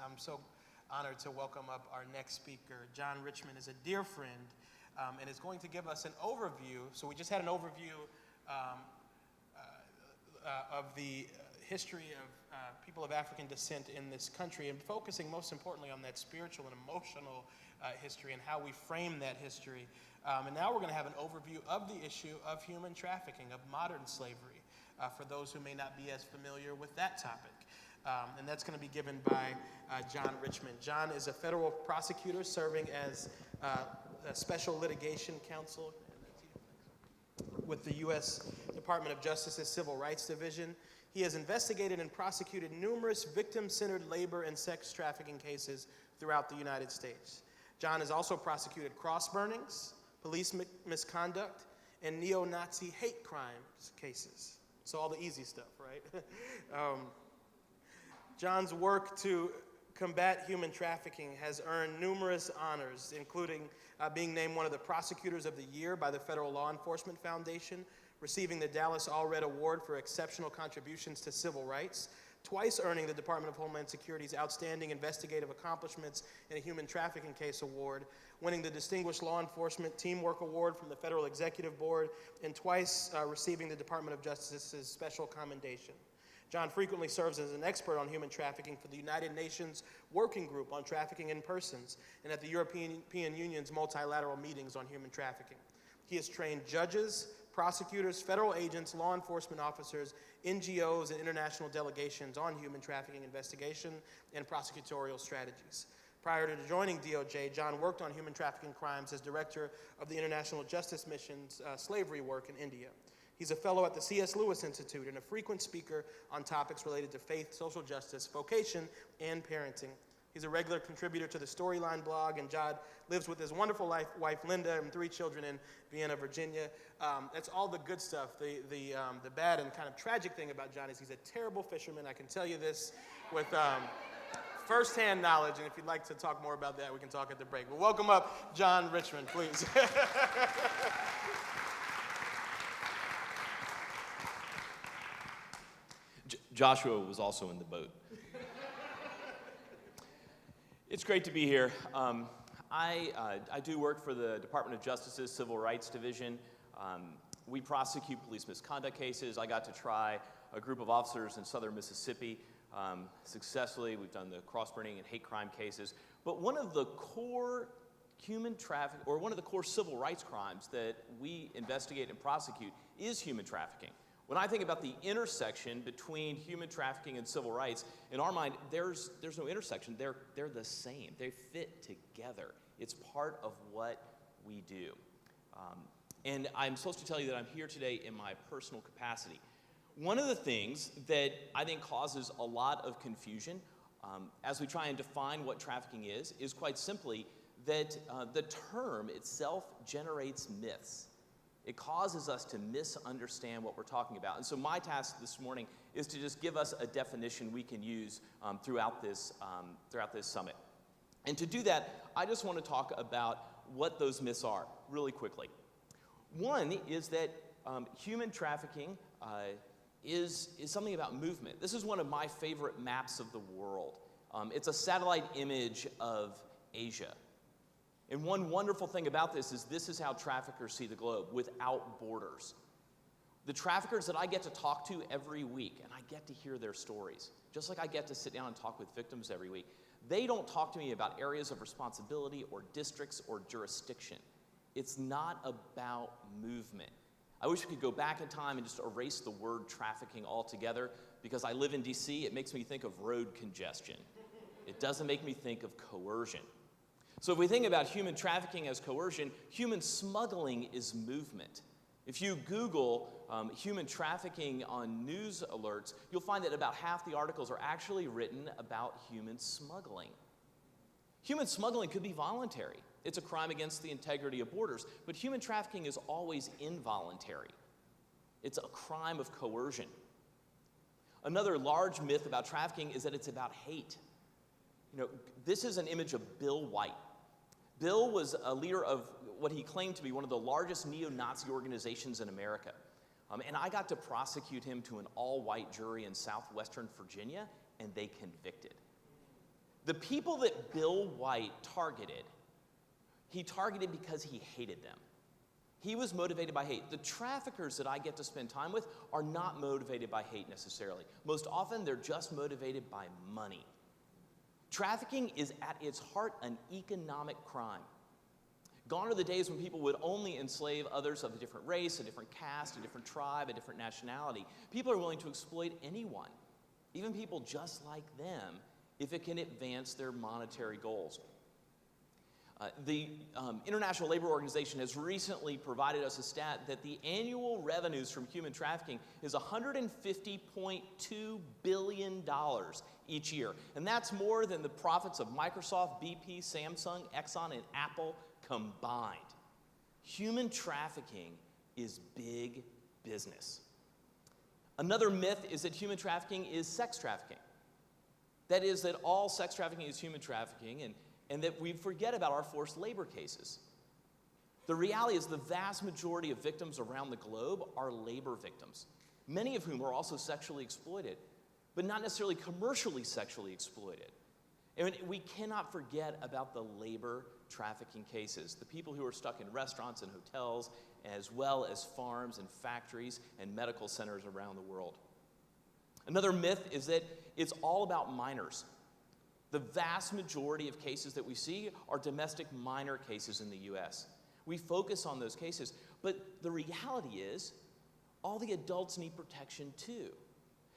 I'm so honored to welcome up our next speaker. John Richmond is a dear friend and is going to give us an overview. So we just had an overview of the history of people of African descent in this country, and focusing most importantly on that spiritual and emotional history and how we frame that history. And now we're going to have an overview of the issue of human trafficking, of modern slavery, for those who may not be as familiar with that topic. And that's going to be given by John Richmond. John is a federal prosecutor serving as a special litigation counsel with the U.S. Department of Justice's Civil Rights Division. He has investigated and prosecuted numerous victim-centered labor and sex trafficking cases throughout the United States. John has also prosecuted cross burnings, police misconduct, and neo-Nazi hate crimes cases. So all the easy stuff, right? John's work to combat human trafficking has earned numerous honors, including being named one of the prosecutors of the year by the Federal Law Enforcement Foundation, receiving the Dallas Allred Award for exceptional contributions to civil rights, twice earning the Department of Homeland Security's Outstanding Investigative Accomplishments in a Human Trafficking Case Award, winning the Distinguished Law Enforcement Teamwork Award from the Federal Executive Board, and twice receiving the Department of Justice's Special Commendation. John frequently serves as an expert on human trafficking for the United Nations Working Group on Trafficking in Persons and at the European Union's multilateral meetings on human trafficking. He has trained judges, prosecutors, federal agents, law enforcement officers, NGOs, and international delegations on human trafficking investigation and prosecutorial strategies. Prior to joining DOJ, John worked on human trafficking crimes as director of the International Justice Mission's slavery work in India. He's a fellow at the C.S. Lewis Institute and a frequent speaker on topics related to faith, social justice, vocation, and parenting. He's a regular contributor to the Storyline blog, and John lives with his wonderful wife Linda, and 3 children in Vienna, Virginia. That's all the good stuff. The bad and kind of tragic thing about John is he's a terrible fisherman. I can tell you this with firsthand knowledge, and if you'd like to talk more about that, we can talk at the break. But welcome up, John Richmond, please. Joshua was also in the boat. It's great to be here. I do work for the Department of Justice's Civil Rights Division. We prosecute police misconduct cases. I got to try a group of officers in southern Mississippi successfully. We've done the cross-burning and hate crime cases. But one of the core human trafficking, or one of the core civil rights crimes that we investigate and prosecute is human trafficking. When I think about the intersection between human trafficking and civil rights, in our mind, there's no intersection. They're the same. They fit together. It's part of what we do. And I'm supposed to tell you that I'm here today in my personal capacity. One of the things that I think causes a lot of confusion as we try and define what trafficking is quite simply that the term itself generates myths. It causes us to misunderstand what we're talking about. And so my task this morning is to just give us a definition we can use throughout this summit. And to do that, I just want to talk about what those myths are really quickly. One is that human trafficking is something about movement. This is one of my favorite maps of the world. It's a satellite image of Asia. And one wonderful thing about this is how traffickers see the globe, without borders. The traffickers that I get to talk to every week, and I get to hear their stories, just like I get to sit down and talk with victims every week, they don't talk to me about areas of responsibility or districts or jurisdiction. It's not about movement. I wish we could go back in time and just erase the word trafficking altogether. Because I live in D.C., it makes me think of road congestion. It doesn't make me think of coercion. So if we think about human trafficking as coercion, human smuggling is movement. If you Google human trafficking on news alerts, you'll find that about half the articles are actually written about human smuggling. Human smuggling could be voluntary. It's a crime against the integrity of borders. But human trafficking is always involuntary. It's a crime of coercion. Another large myth about trafficking is that it's about hate. This is an image of Bill White. Bill was a leader of what he claimed to be one of the largest neo-Nazi organizations in America. And I got to prosecute him to an all-white jury in southwestern Virginia, and they convicted. The people that Bill White targeted, he targeted because he hated them. He was motivated by hate. The traffickers that I get to spend time with are not motivated by hate necessarily. Most often, they're just motivated by money. Trafficking is at its heart an economic crime. Gone are the days when people would only enslave others of a different race, a different caste, a different tribe, a different nationality. People are willing to exploit anyone, even people just like them, if it can advance their monetary goals. The International Labor Organization has recently provided us a stat that the annual revenues from human trafficking is $150.2 billion each year. And that's more than the profits of Microsoft, BP, Samsung, Exxon, and Apple combined. Human trafficking is big business. Another myth is that human trafficking is sex trafficking. That is, that all sex trafficking is human trafficking, and that we forget about our forced labor cases. The reality is the vast majority of victims around the globe are labor victims, many of whom are also sexually exploited, but not necessarily commercially sexually exploited. And we cannot forget about the labor trafficking cases, the people who are stuck in restaurants and hotels, as well as farms and factories and medical centers around the world. Another myth is that it's all about minors. The vast majority of cases that we see are domestic minor cases in the U.S. We focus on those cases, but the reality is all the adults need protection too.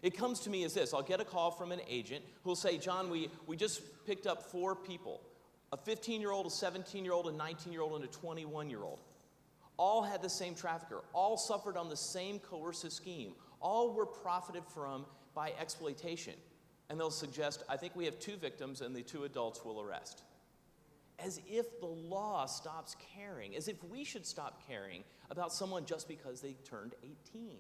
It comes to me as this. I'll get a call from an agent who will say, John, we just picked up 4 people, a 15-year-old, a 17-year-old, a 19-year-old, and a 21-year-old. All had the same trafficker, all suffered on the same coercive scheme, all were profited from by exploitation. And they'll suggest, I think we have 2 victims and the 2 adults will arrest. As if the law stops caring, as if we should stop caring about someone just because they turned 18.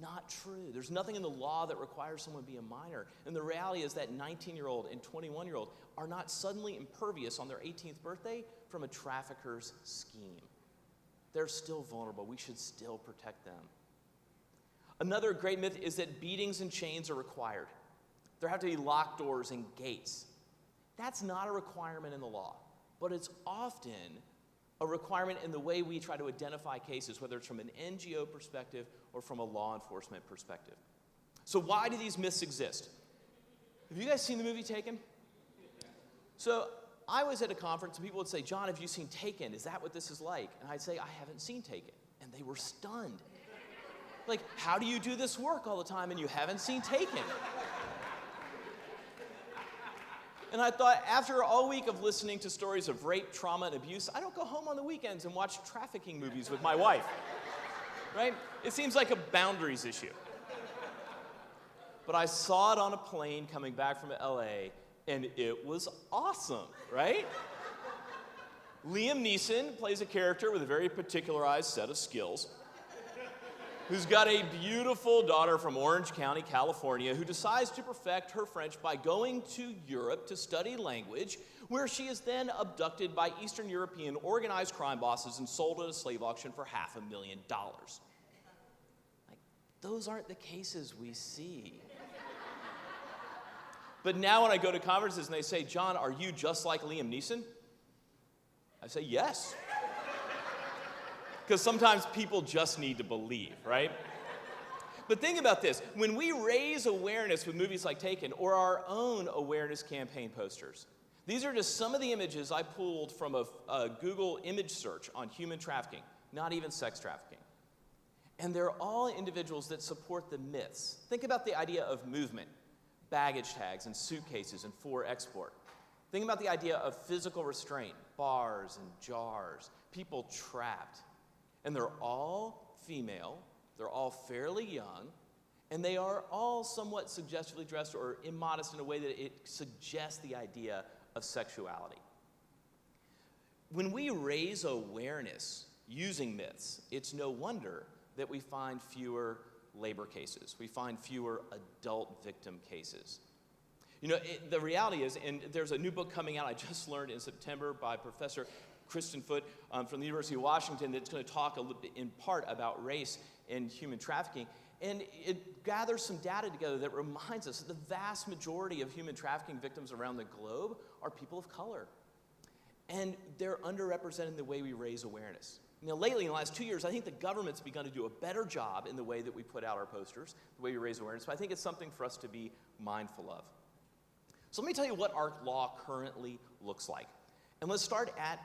Not true. There's nothing in the law that requires someone to be a minor. And the reality is that 19-year-old and 21-year-old are not suddenly impervious on their 18th birthday from a trafficker's scheme. They're still vulnerable. We should still protect them. Another great myth is that beatings and chains are required. There have to be locked doors and gates. That's not a requirement in the law, but it's often a requirement in the way we try to identify cases, whether it's from an NGO perspective or from a law enforcement perspective. So why do these myths exist? Have you guys seen the movie Taken? So I was at a conference and people would say, John, have you seen Taken? Is that what this is like? And I'd say, I haven't seen Taken. And they were stunned. Like, how do you do this work all the time and you haven't seen Taken? And I thought, after all week of listening to stories of rape, trauma, and abuse, I don't go home on the weekends and watch trafficking movies with my wife, right? It seems like a boundaries issue. But I saw it on a plane coming back from LA, and it was awesome, right? Liam Neeson plays a character with a very particularized set of skills, who's got a beautiful daughter from Orange County, California, who decides to perfect her French by going to Europe to study language, where she is then abducted by Eastern European organized crime bosses and sold at a slave auction for $500,000. Like, those aren't the cases we see. But now when I go to conferences and they say, John, are you just like Liam Neeson? I say, yes. Because sometimes people just need to believe, right? But think about this. When we raise awareness with movies like Taken or our own awareness campaign posters, these are just some of the images I pulled from a Google image search on human trafficking, not even sex trafficking. And they're all individuals that support the myths. Think about the idea of movement, baggage tags and suitcases and for export. Think about the idea of physical restraint, bars and jars, people trapped. And they're all female, they're all fairly young, and they are all somewhat suggestively dressed or immodest in a way that it suggests the idea of sexuality. When we raise awareness using myths, it's no wonder that we find fewer labor cases. We find fewer adult victim cases. You know, the reality is, and there's a new book coming out I just learned in September by Professor Kristen Foote from the University of Washington that's going to talk a little bit in part about race in human trafficking. And it gathers some data together that reminds us that the vast majority of human trafficking victims around the globe are people of color. And they're underrepresented in the way we raise awareness. Lately, in the last 2 years, I think the government's begun to do a better job in the way that we put out our posters, the way we raise awareness, but I think it's something for us to be mindful of. So let me tell you what our law currently looks like. And let's start at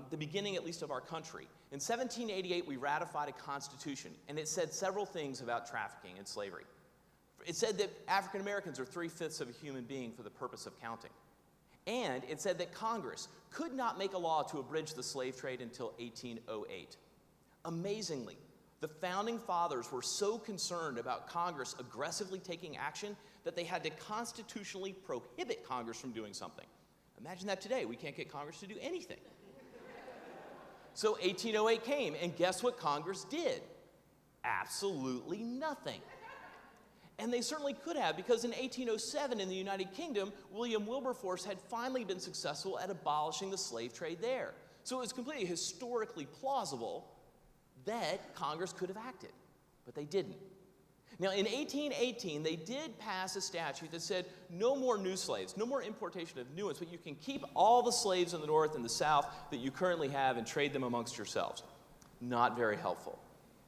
the beginning, at least, of our country. In 1788, we ratified a constitution, and it said several things about trafficking and slavery. It said that African Americans are 3/5 of a human being for the purpose of counting. And it said that Congress could not make a law to abridge the slave trade until 1808. Amazingly, the founding fathers were so concerned about Congress aggressively taking action that they had to constitutionally prohibit Congress from doing something. Imagine that today. We can't get Congress to do anything. So 1808 came, and guess what Congress did? Absolutely nothing. And they certainly could have, because in 1807 in the United Kingdom, William Wilberforce had finally been successful at abolishing the slave trade there. So it was completely historically plausible that Congress could have acted, but they didn't. Now, in 1818, they did pass a statute that said no more new slaves, no more importation of new ones, but you can keep all the slaves in the North and the South that you currently have and trade them amongst yourselves. Not very helpful.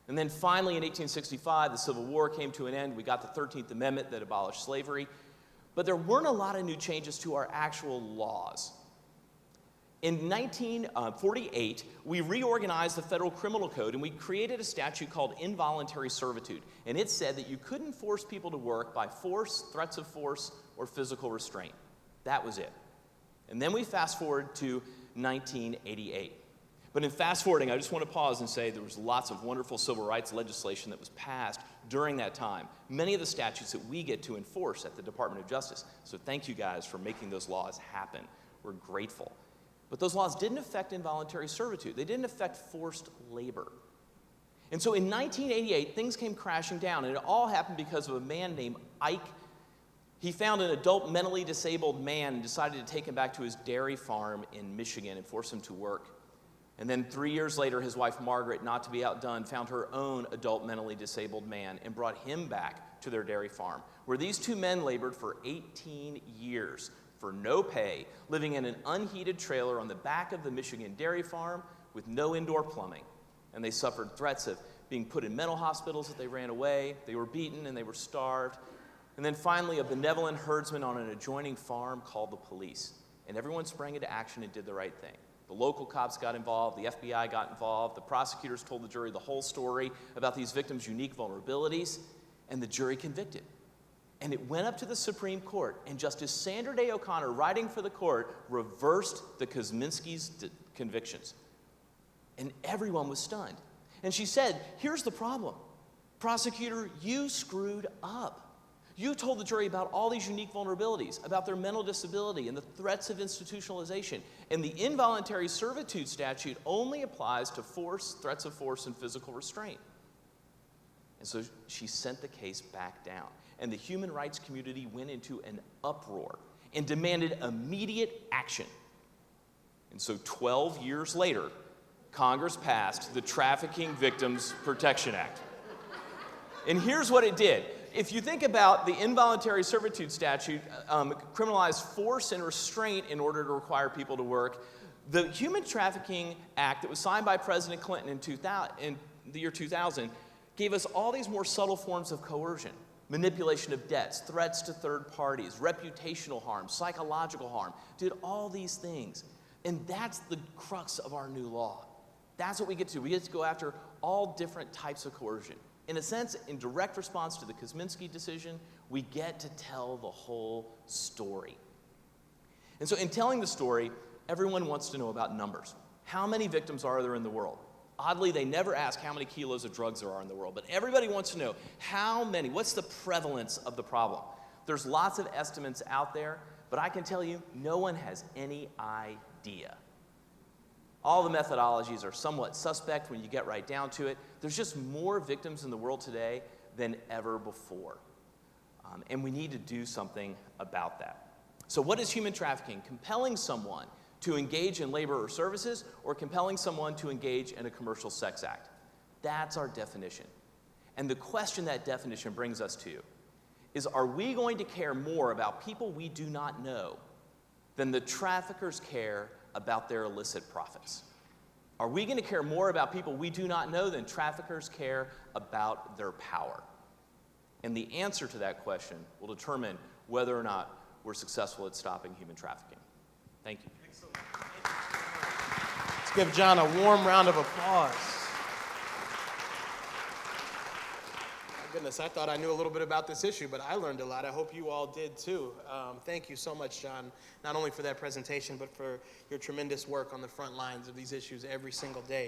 And then finally, in 1865, the Civil War came to an end. We got the 13th Amendment that abolished slavery. But there weren't a lot of new changes to our actual laws. In 1948, we reorganized the federal criminal code, and we created a statute called involuntary servitude. And it said that you couldn't force people to work by force, threats of force, or physical restraint. That was it. And then we fast forward to 1988. But in fast forwarding, I just want to pause and say there was lots of wonderful civil rights legislation that was passed during that time. Many of the statutes that we get to enforce at the Department of Justice. So thank you guys for making those laws happen. We're grateful. But those laws didn't affect involuntary servitude. They didn't affect forced labor. And so in 1988, things came crashing down, and it all happened because of a man named Ike. He found an adult mentally disabled man and decided to take him back to his dairy farm in Michigan and force him to work. And then 3 years later, his wife Margaret, not to be outdone, found her own adult mentally disabled man and brought him back to their dairy farm, where these two men labored for 18 years for no pay, living in an unheated trailer on the back of the Michigan dairy farm with no indoor plumbing. And they suffered threats of being put in mental hospitals if they ran away. They were beaten and they were starved. And then finally, a benevolent herdsman on an adjoining farm called the police. And everyone sprang into action and did the right thing. The local cops got involved, the FBI got involved, the prosecutors told the jury the whole story about these victims' unique vulnerabilities, and the jury convicted. And it went up to the Supreme Court, and Justice Sandra Day O'Connor, writing for the court, reversed the Kosminski's convictions. And everyone was stunned. And she said, here's the problem. Prosecutor, you screwed up. You told the jury about all these unique vulnerabilities, about their mental disability and the threats of institutionalization. And the involuntary servitude statute only applies to force, threats of force, and physical restraint. And so she sent the case back down. And the human rights community went into an uproar and demanded immediate action. And so 12 years later, Congress passed the Trafficking Victims Protection Act. And here's what it did. If you think about the involuntary servitude statute, criminalized force and restraint in order to require people to work. The Human Trafficking Act that was signed by President Clinton in the year 2000 gave us all these more subtle forms of coercion. Manipulation of debts, threats to third parties, reputational harm, psychological harm, did all these things. And that's the crux of our new law. That's what we get to. We get to go after all different types of coercion. In a sense, in direct response to the Kosminski decision, we get to tell the whole story. And so in telling the story, everyone wants to know about numbers. How many victims are there in the world? Oddly, they never ask how many kilos of drugs there are in the world, but everybody wants to know how many, what's the prevalence of the problem? There's lots of estimates out there, but I can tell you, no one has any idea. All the methodologies are somewhat suspect when you get right down to it. There's just more victims in the world today than ever before. And we need to do something about that. So what is human trafficking? Compelling someone to engage in labor or services, or compelling someone to engage in a commercial sex act. That's our definition. And the question that definition brings us to is, are we going to care more about people we do not know than the traffickers care about their illicit profits? Are we going to care more about people we do not know than traffickers care about their power? And the answer to that question will determine whether or not we're successful at stopping human trafficking. Thank you. Excellent. Let's give John a warm round of applause. My goodness, I thought I knew a little bit about this issue, but I learned a lot. I hope you all did too. Thank you so much, John, not only for that presentation, but for your tremendous work on the front lines of these issues every single day.